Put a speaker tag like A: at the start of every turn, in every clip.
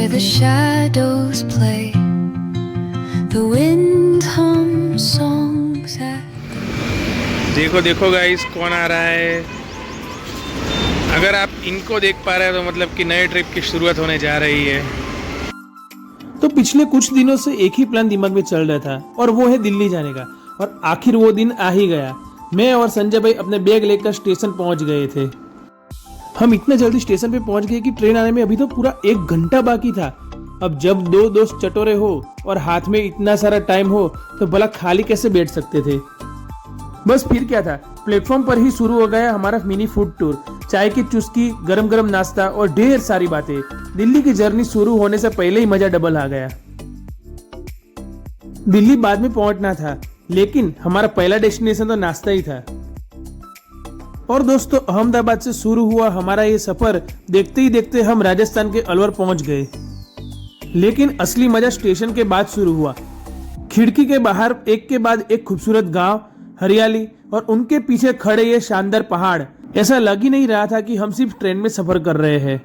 A: where the shadows play, the wind hums songs at...
B: देखो देखो guys कौन आ रहा है। अगर आप इनको देख पा रहे हैं तो मतलब कि नए ट्रिप की शुरुआत होने जा रही है।
C: तो पिछले कुछ दिनों से एक ही प्लान दिमाग में चल रहा था और वो है दिल्ली जाने का। और आखिर वो दिन आ ही गया। मैं और संजय भाई अपने बैग लेकर स्टेशन पहुंच गए थे। हम इतना जल्दी स्टेशन पे पहुंच गए कि ट्रेन आने में अभी तो पूरा 1 घंटा बाकी था। अब जब 2 दोस्त चटोरे हो और हाथ में इतना सारा टाइम हो तो भला खाली कैसे बैठ सकते थे। बस फिर क्या था, प्लेटफॉर्म पर ही शुरू हो गया हमारा मिनी फूड टूर। चाय की चुस्की, गरम गरम नाश्ता और ढेर सारी बातें। दिल्ली की जर्नी शुरू होने से पहले ही मजा डबल आ गया। दिल्ली बाद में पहुंचना था, लेकिन हमारा पहला डेस्टिनेशन तो नाश्ता ही था। और दोस्तों, अहमदाबाद से शुरू हुआ हमारा ये सफर देखते ही देखते हम राजस्थान के अलवर पहुंच गए। लेकिन असली मजा स्टेशन के बाद शुरू हुआ। खिड़की के बाहर एक के बाद एक खूबसूरत गांव, हरियाली और उनके पीछे खड़े ये शानदार पहाड़। ऐसा लग ही नहीं रहा था कि हम सिर्फ ट्रेन में सफर कर रहे हैं।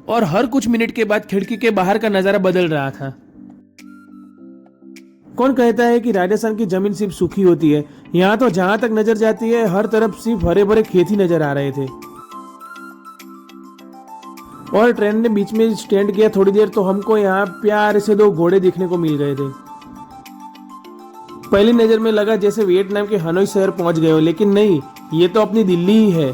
C: और हर कुछ मिनट के बाद खिड़की के बाहर का नजारा बदल रहा था। कौन कहता है कि राजस्थान की जमीन सिर्फ सूखी होती है। यहाँ तो जहां तक नजर जाती है हर तरफ सिर्फ हरे भरे खेत ही नजर आ रहे थे। और ट्रेन ने बीच में स्टैंड किया थोड़ी देर तो हमको यहाँ प्यार से 2 घोड़े देखने को मिल गए थे। पहली नजर में लगा जैसे वियतनाम के हनोई शहर पहुंच गए हो, लेकिन नहीं, ये तो अपनी दिल्ली ही है।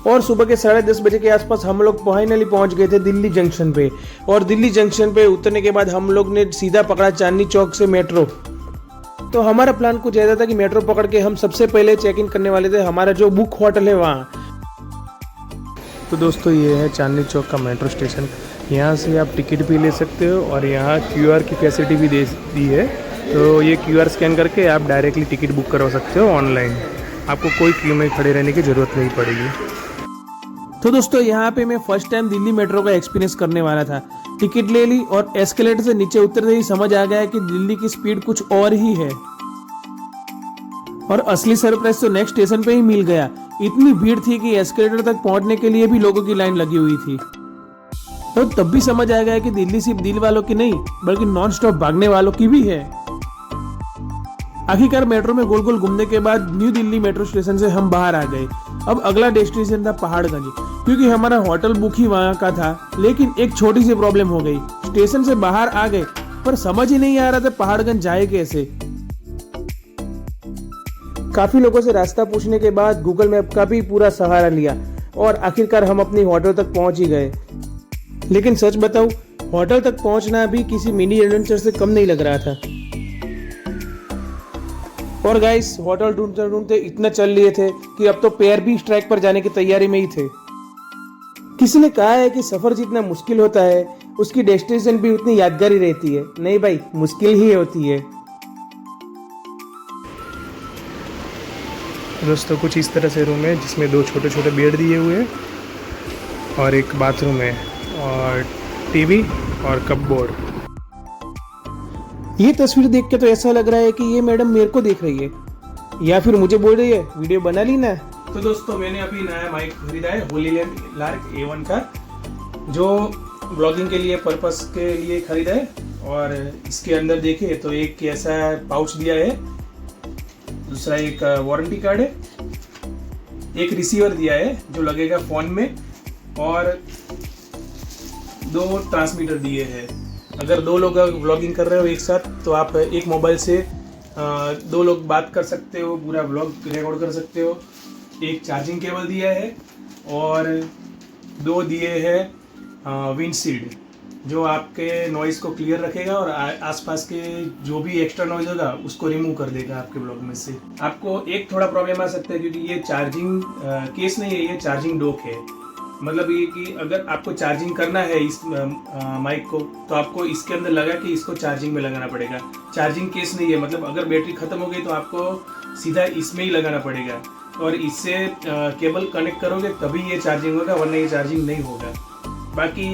C: और सुबह के 10:30 बजे के आसपास हम लोग फाइनली पहुंच गए थे दिल्ली जंक्शन पे। और दिल्ली जंक्शन पे उतरने के बाद हम लोग ने सीधा पकड़ा चांदनी चौक से मेट्रो। तो हमारा प्लान कुछ ऐसा था कि मेट्रो पकड़ के हम सबसे पहले चेक इन करने वाले थे हमारा जो बुक होटल है वहाँ। तो दोस्तों, ये है चांदनी चौक का मेट्रो स्टेशन। यहाँ से आप टिकट भी ले सकते हो और यहाँ QR की फैसिलिटी भी दे दी है। तो ये QR स्कैन करके आप डायरेक्टली टिकट बुक करवा सकते हो ऑनलाइन। आपको कोई क्यू में खड़े रहने की ज़रूरत नहीं पड़ेगी। तो दोस्तों, यहाँ पे मैं फर्स्ट टाइम दिल्ली मेट्रो का एक्सपीरियंस करने वाला था। टिकट ले ली और एस्केलेटर से नीचे उतरते ही समझ आ गया कि दिल्ली की स्पीड कुछ और ही है। और असली सरप्राइज तो नेक्स्ट स्टेशन पे ही मिल गया। इतनी भीड़ थी कि एस्केलेटर तक पहुंचने के लिए भी लोगों की लाइन लगी हुई थी। तो तब भी समझ आ गया कि दिल्ली सिर्फ दिल वालों की नहीं बल्कि नॉन स्टॉप भागने वालों की भी है। आखिरकार मेट्रो में गोल गोल घूमने के बाद न्यू दिल्ली मेट्रो स्टेशन से हम बाहर आ गए। अब अगला डेस्टिनेशन था पहाड़गंज, क्योंकि हमारा होटल बुक ही वहाँ का था। लेकिन एक छोटी सी प्रॉब्लम हो गई। स्टेशन से बाहर आ गए पर समझ ही नहीं आ रहा था पहाड़गंज जाए कैसे। काफी लोगों से रास्ता पूछने के बाद गूगल मैप का भी पूरा सहारा लिया और आखिरकार हम अपनी होटल तक पहुंच ही गए। लेकिन सच बताऊं, होटल तक पहुंचना भी किसी मिनी एडवेंचर से कम नहीं लग रहा था। और गाइस, होटल ढूंढते ढूंढते इतना चल लिए थे कि अब तो पैर भी स्ट्राइक पर जाने की तैयारी में ही थे। किसी ने कहा है कि सफर जितना मुश्किल होता है उसकी डेस्टिनेशन भी उतनी यादगार ही रहती है। नहीं भाई, मुश्किल ही होती है।
B: दोस्तों, कुछ इस तरह से रूम है जिसमें 2 छोटे छोटे बेड दिए हुए हैं और एक बाथरूम है और टीवी और कपबोर्ड।
C: ये तस्वीर देख के तो ऐसा लग रहा है कि ये मैडम मेरे को देख रही है या फिर मुझे बोल रही है वीडियो बना ली ना। तो दोस्तों, मैंने अभी नया माइक खरीदा है होलीलैंड लार्क A1 का, जो ब्लॉगिंग के लिए पर्पस के लिए खरीदा है। और इसके अंदर देखिए तो एक ऐसा पाउच दिया है, दूसरा एक वारंटी कार्ड है, एक रिसीवर दिया है जो लगेगा फोन में और 2 ट्रांसमीटर दिए हैं। अगर 2 लोग व्लॉगिंग कर रहे हो एक साथ तो आप एक मोबाइल से 2 लोग बात कर सकते हो, पूरा व्लॉग रिकॉर्ड कर सकते हो। एक चार्जिंग केबल दिया है और 2 दिए हैं विंडशील्ड, जो आपके नॉइज़ को क्लियर रखेगा और आसपास के जो भी एक्स्ट्रा नॉइज़ होगा उसको रिमूव कर देगा आपके ब्लॉग में से। आपको एक थोड़ा प्रॉब्लम आ सकता है क्योंकि ये चार्जिंग केस नहीं है, ये चार्जिंग डॉक है। मतलब ये कि अगर आपको चार्जिंग करना है इस माइक को तो आपको इसके अंदर लगा कि इसको चार्जिंग में लगाना पड़ेगा। चार्जिंग केस नहीं है, मतलब अगर बैटरी ख़त्म हो गई तो आपको सीधा इसमें ही लगाना पड़ेगा और इससे केबल कनेक्ट करोगे तभी ये चार्जिंग होगा, वरना ये चार्जिंग नहीं होगा। बाकी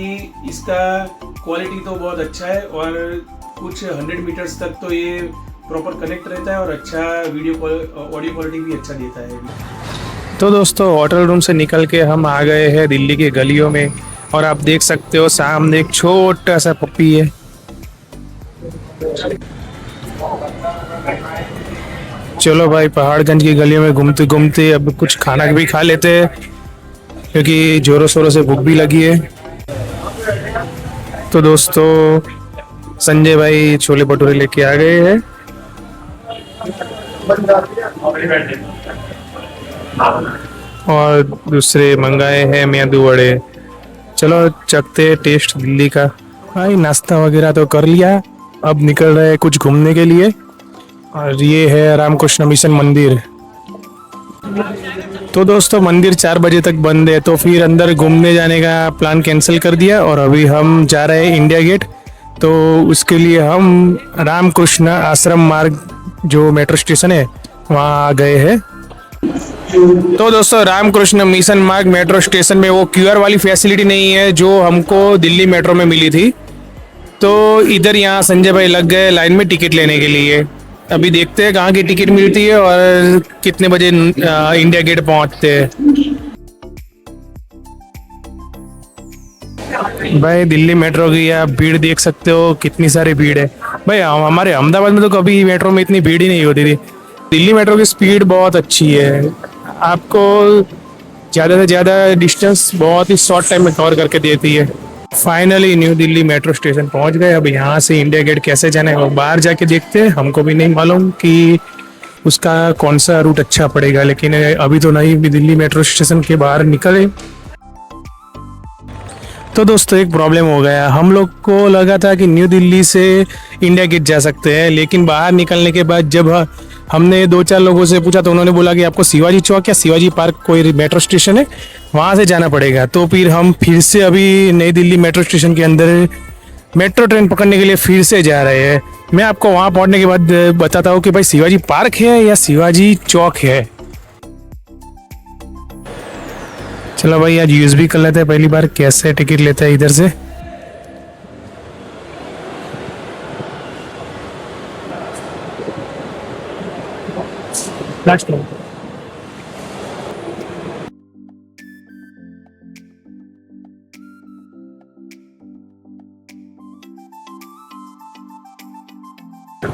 C: इसका क्वालिटी तो बहुत अच्छा है और कुछ 100 मीटर्स तक तो ये प्रॉपर कनेक्ट रहता है और अच्छा ऑडियो क्वालिटी भी अच्छा देता है।
B: तो दोस्तों, होटल रूम से निकल के हम आ गए हैं दिल्ली की गलियों में और आप देख सकते हो सामने एक छोटा सा पप्पी है। चलो भाई, पहाड़गंज की गलियों में घूमते घूमते अब कुछ खाना भी खा लेते हैं, क्योंकि जोरों शोरों से भूख भी लगी है। तो दोस्तों, संजय भाई छोले भटूरे लेके आ गए हैं। और दूसरे मंगाए हैं मेंदू वड़े। चलो चखते हैं टेस्ट दिल्ली का। भाई नाश्ता वगैरह तो कर लिया, अब निकल रहे हैं कुछ घूमने के लिए। और ये है रामकृष्ण मिशन मंदिर। तो दोस्तों, मंदिर 4 बजे तक बंद है, तो फिर अंदर घूमने जाने का प्लान कैंसिल कर दिया और अभी हम जा रहे हैं इंडिया गेट। तो उसके लिए हम रामकृष्ण आश्रम मार्ग जो मेट्रो स्टेशन है वहाँ आ गए हैं। तो दोस्तों, रामकृष्ण मिशन मार्ग मेट्रो स्टेशन में वो क्यूआर वाली फैसिलिटी नहीं है जो हमको दिल्ली मेट्रो में मिली थी। तो इधर यहाँ संजय भाई लग गए लाइन में टिकट लेने के लिए। अभी देखते हैं कहाँ की टिकट मिलती है और कितने बजे इंडिया गेट पहुँचते हैं। भाई दिल्ली मेट्रो की आप भीड़ देख सकते हो, कितनी सारी भीड़ है। भाई हमारे अहमदाबाद में तो कभी मेट्रो में इतनी भीड़ ही नहीं होती थी। दिल्ली मेट्रो की स्पीड बहुत अच्छी है, आपको ज़्यादा से ज़्यादा डिस्टेंस बहुत ही शॉर्ट टाइम में कवर करके देती है। Finally new Delhi metro station पहुंच गए। अब यहाँ से इंडिया गेट कैसे जाना है वो बाहर जाके देखते हैं। हमको भी नहीं मालूम कि उसका कौन सा रूट अच्छा पड़ेगा, लेकिन अभी तो नहीं भी दिल्ली मेट्रो स्टेशन के बाहर निकले। तो दोस्तों, एक प्रॉब्लम हो गया। हम लोग को लगा था कि न्यू दिल्ली से इंडिया गेट जा सकते हैं, लेकिन बाहर निकलने के बाद जब हमने 2-4 लोगों से पूछा तो उन्होंने बोला कि आपको शिवाजी चौक या शिवाजी पार्क कोई मेट्रो स्टेशन है वहाँ से जाना पड़ेगा। तो फिर से अभी नई दिल्ली मेट्रो स्टेशन के अंदर मेट्रो ट्रेन पकड़ने के लिए फिर से जा रहे हैं। मैं आपको वहाँ पहुँचने के बाद बताता हूँ कि भाई शिवाजी पार्क है या शिवाजी चौक है। चलो भाई, आज यूज कर लेते हैं पहली बार कैसे टिकट लेते हैं इधर से।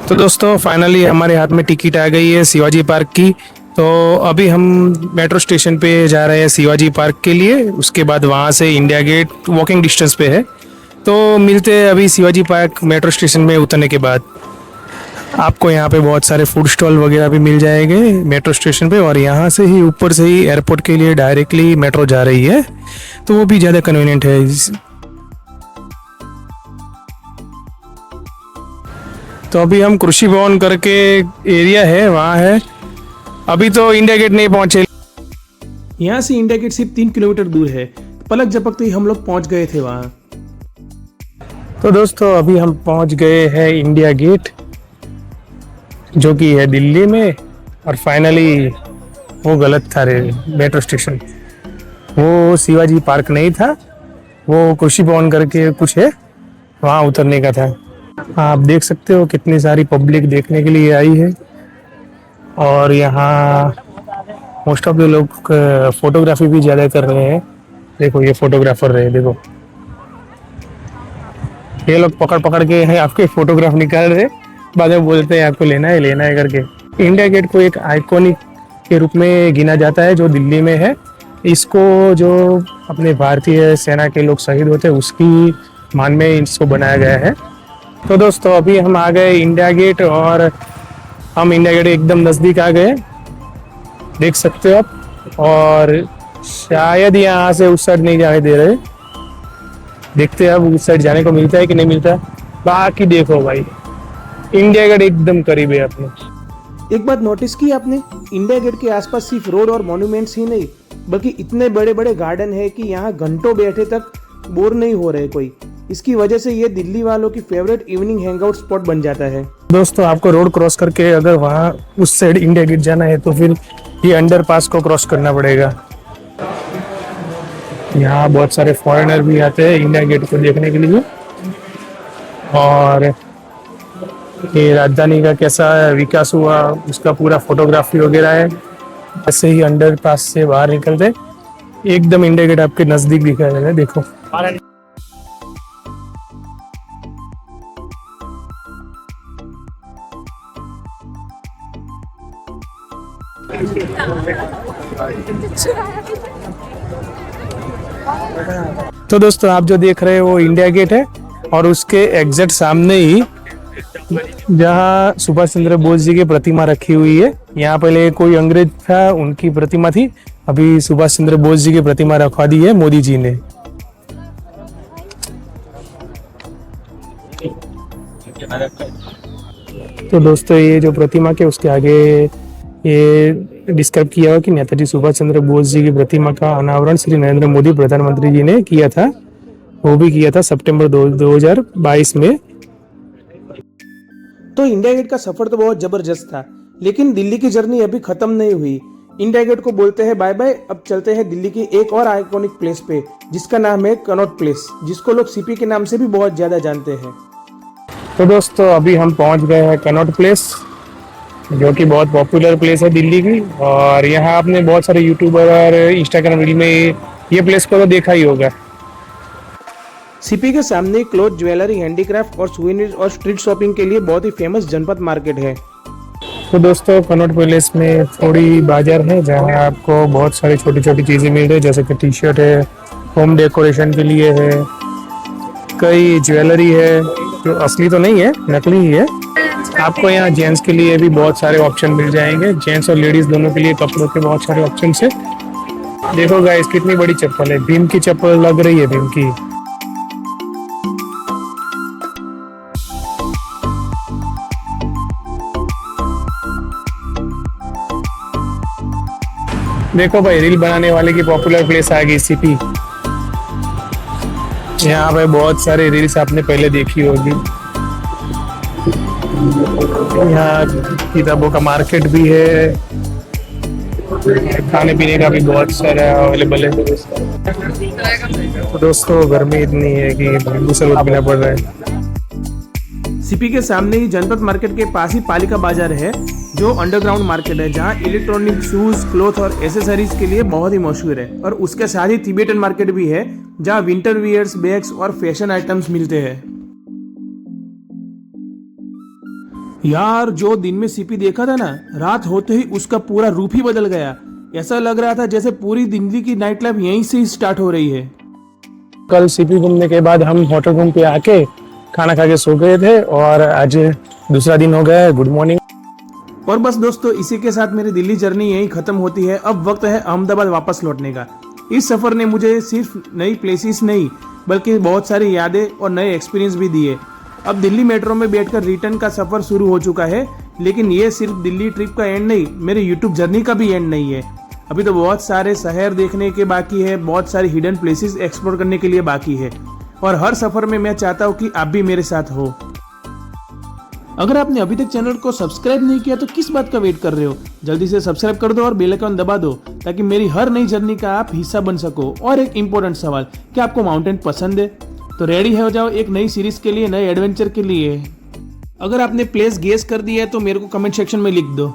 B: तो दोस्तों, फाइनली हमारे हाथ में टिकट आ गई है शिवाजी पार्क की। तो अभी हम मेट्रो स्टेशन पे जा रहे हैं शिवाजी पार्क के लिए। उसके बाद वहाँ से इंडिया गेट वॉकिंग डिस्टेंस पे है। तो मिलते हैं अभी शिवाजी पार्क मेट्रो स्टेशन में उतरने के बाद। आपको यहाँ पे बहुत सारे फूड स्टॉल वगैरह भी मिल जाएंगे मेट्रो स्टेशन पे, और यहाँ से ही ऊपर से ही एयरपोर्ट के लिए डायरेक्टली मेट्रो जा रही है, तो वो भी ज़्यादा कन्वीनियंट है। तो अभी हम कृषि भवन करके एरिया है वहाँ है। अभी तो इंडिया गेट नहीं पहुँचे।
C: यहाँ से इंडिया गेट सिर्फ 3 किलोमीटर दूर है। पलक झपकते ही हम लोग पहुँच गए थे वहाँ।
B: तो दोस्तों, अभी हम पहुँच गए हैं इंडिया गेट जो कि है दिल्ली में। और फाइनली वो गलत था रे मेट्रो स्टेशन, वो शिवाजी पार्क नहीं था, वो कृषि भवन करके कुछ है, वहाँ उतरने का था। आप देख सकते हो कितनी सारी पब्लिक देखने के लिए आई है। और यहाँ मोस्ट ऑफ द लोग फोटोग्राफी भी ज़्यादा कर रहे हैं। देखो ये फोटोग्राफर रहे, देखो ये लोग पकड़ पकड़ के है आपके फोटोग्राफ निकाल रहे, बाद में बोलते हैं आपको लेना है करके। इंडिया गेट को एक आइकॉनिक के रूप में गिना जाता है जो दिल्ली में है। इसको जो अपने भारतीय सेना के लोग शहीद होते हैं उसकी मान में इसको बनाया गया है। तो दोस्तों, अभी हम आ गए इंडिया गेट और हम इंडिया गेट एकदम नज़दीक आ गए, देख सकते हो आप। और शायद यहाँ से उस साइड नहीं जाने दे रहे, देखते हैं अब उस साइड जाने को मिलता है कि नहीं मिलता है। बाकी देखो भाई, इंडिया गेट एकदम करीब है अपने।
C: एक बात नोटिस की आपने, इंडिया गेट के आसपास सिर्फ रोड और मॉन्यूमेंट्स ही नहीं बल्कि इतने बड़े बड़े गार्डन है कि यहाँ घंटों बैठे तक बोर नहीं हो रहे कोई। इसकी वजह से ये दिल्ली वालों की फेवरेट इवनिंग हैंगआउट स्पॉट बन जाता है।
B: दोस्तों, आपको रोड क्रॉस करके अगर वहाँ उस साइड इंडिया गेट जाना है तो फिर ये अंडरपास को क्रॉस करना पड़ेगा। यहाँ बहुत सारे फॉरेनर भी आते हैं इंडिया गेट को देखने के लिए। और ये राजधानी का कैसा विकास हुआ उसका पूरा फोटोग्राफी वगैरह है। ऐसे ही अंडरपास से बाहर निकलते एकदम इंडिया गेट आपके नजदीक दिखाई दे रहा है, देखो। तो दोस्तों आप जो देख रहे हैं वो इंडिया गेट है और उसके एग्जैक्ट सामने ही जहाँ सुभाष चंद्र बोस जी की प्रतिमा रखी हुई है, यहाँ पहले कोई अंग्रेज था उनकी प्रतिमा थी, अभी सुभाष चंद्र बोस जी की प्रतिमा रखवा दी है मोदी जी ने। तो दोस्तों ये जो प्रतिमा के उसके आगे ये डिस्क्राइब किया हुआ कि नेताजी सुभाष चंद्र बोस जी की प्रतिमा का अनावरण श्री नरेंद्र मोदी प्रधानमंत्री जी ने किया था, वो भी किया था सितंबर 2022 में।
C: तो इंडिया गेट का सफर तो बहुत जबरदस्त था, लेकिन दिल्ली की जर्नी अभी खत्म नहीं हुई। इंडिया गेट को बोलते हैं बाय बाय, अब चलते हैं दिल्ली की एक और आइकॉनिक प्लेस पे जिसका नाम है कनॉट प्लेस, जिसको लोग सीपी के नाम से भी बहुत ज्यादा जानते हैं।
B: तो दोस्तों अभी हम पहुंच गए हैं कनॉट प्लेस, जो कि बहुत पॉपुलर प्लेस है दिल्ली की, और यहाँ आपने बहुत सारे यूट्यूबर और इंस्टाग्राम रील में ये प्लेस को तो देखा ही होगा।
C: सीपी के सामने क्लोथ, ज्वेलरी, हैंडीक्राफ्ट और सुवेनिर और स्ट्रीट शॉपिंग के लिए बहुत ही फेमस जनपद मार्केट है।
B: तो दोस्तों कनॉट प्लेस में थोड़ी बाजार है जहाँ आपको बहुत सारी छोटी छोटी चीज़ें मिल रही है, जैसे कि टी शर्ट है, होम डेकोरेशन के लिए है, कई ज्वेलरी है जो असली तो नहीं है, नकली ही है। आपको यहाँ जेंट्स के लिए भी बहुत सारे ऑप्शन मिल जाएंगे, जेंट्स और लेडीज दोनों के लिए कपड़ों के बहुत सारे ऑप्शन है। देखो गाइस कितनी बड़ी चप्पल है, भीम की चप्पल लग रही है, भीम की। देखो भाई रील बनाने वाले की पॉपुलर प्लेस आ गई सीपी। यहाँ पे बहुत सारे रील्स आपने पहले देखी होगी। यहाँ किताबों का मार्केट भी है, खाने पीने का भी बहुत सारा अवेलेबल है। तो दोस्तों गर्मी इतनी है कि नींबू शरबत पीना पड़ रहा है।
C: सीपी के सामने ही जनपद मार्केट के पास ही पालिका बाजार है, जो अंडरग्राउंड मार्केट है, जहाँ इलेक्ट्रॉनिक, शूज, क्लॉथ और एसेसरीज के लिए बहुत ही मशहूर है। और उसके साथ ही तिबेटन मार्केट भी है, जहाँ विंटर वियर्स, बैग्स और फैशन आइटम्स मिलते हैं। यार जो दिन में सीपी देखा था ना, रात होते ही उसका पूरा रूप ही बदल गया। ऐसा लग रहा था जैसे पूरी दिल्ली की नाइट लाइफ यहीं से ही स्टार्ट हो रही है।
B: कल सीपी घूमने के बाद हम होटल रूम पे आके खाना खा के सो गए थे और आज दूसरा दिन हो गया है। Good morning.
C: और बस दोस्तों इसी के साथ मेरी दिल्ली जर्नी यहीं खत्म होती है। अब वक्त है अहमदाबाद वापस लौटने का। इस सफर ने मुझे सिर्फ नई प्लेसेस नहीं बल्कि बहुत सारी यादें और नए एक्सपीरियंस भी दिए। अब दिल्ली मेट्रो में बैठकर रिटर्न का सफर शुरू हो चुका है, लेकिन ये सिर्फ दिल्ली ट्रिप का एंड नहीं, मेरे यूट्यूब जर्नी का भी एंड नहीं है। अभी तो बहुत सारे शहर देखने के बाकी है, बहुत सारी हिडन प्लेसेस एक्सप्लोर करने के लिए बाकी है, और हर सफर में मैं चाहता हूँ कि आप भी मेरे साथ हो। अगर आपने अभी तक चैनल को सब्सक्राइब नहीं किया तो किस बात का वेट कर रहे हो? जल्दी से सब्सक्राइब कर दो और बेल आइकन दबा दो ताकि मेरी हर नई जर्नी का आप हिस्सा बन सको। और एक इम्पोर्टेंट सवाल, क्या आपको माउंटेन पसंद है? तो रेडी हो जाओ एक नई सीरीज के लिए, नए एडवेंचर के लिए। अगर आपने प्लेस गेस कर दिया है तो मेरे को कमेंट सेक्शन में लिख दो।